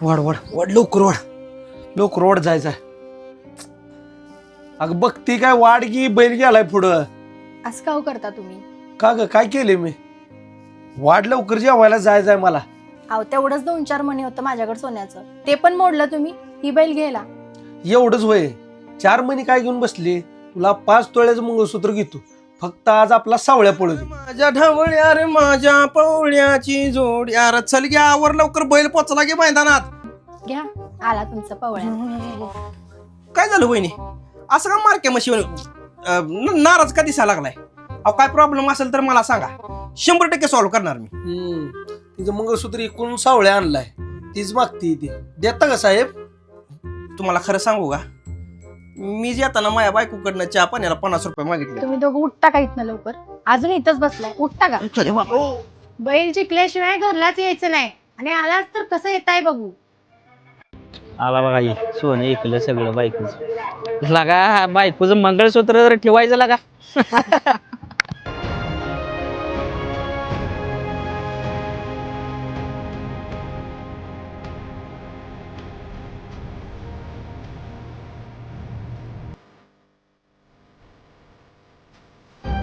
वाढ वाढ वाढ लवकर वाढ जायचा. अगं बघती काय वाढ की बैल गेलाय पुढं. असं का करता तुम्ही? का ग काय केले मी? वाढ लवकर जेवायला जायचंय मला. अहो तेवढंच 2-4 मणी होतं माझ्याकडे सोन्याचं, ते पण मोडलं तुम्ही ही बैल घ्यायला. एवढंच होय? 4 महिने काय घेऊन बसली? तुला 5 तोळ्याचं मंगळसूत्र घेतो, फक्त आज आपला सावळ्या पळू दे. माझ्या ढवळ्या रे माझ्या पवळ्याची जोड यार, चल घ्या आवर लवकर, बैल पोचला गे मैदानात. घ्या, आला तुमचा पवळ्या. काय झालं वहिनी, असं का मारक्या म्हशी नाराज का दिसायला लागलाय? अहो काय प्रॉब्लेम असेल तर मला सांगा, 100% सॉल्व्ह करणार मी. तिचं मंगळसूत्र इकडून सावळ्या आणलाय, तीच मागती ती. देता का साहेब? तुम्हाला खरं सांगू का, मी येताना माझ्या बायकोकडनं चहा पाण्याला 50 रुपये मागितले. तुम्ही दोघं उठता का इथनं लवकर? अजून इथंच बसलाय, उठता का? बैल जिंकल्याशिवाय घरलाच यायचं नाही, आणि आलाच तर कसं येताय बघू. आला बघा हे सोनं ऐकलं सगळं बायकोच लागा. बायकोचं मंगळसूत्र जर ठेवायचं लागा.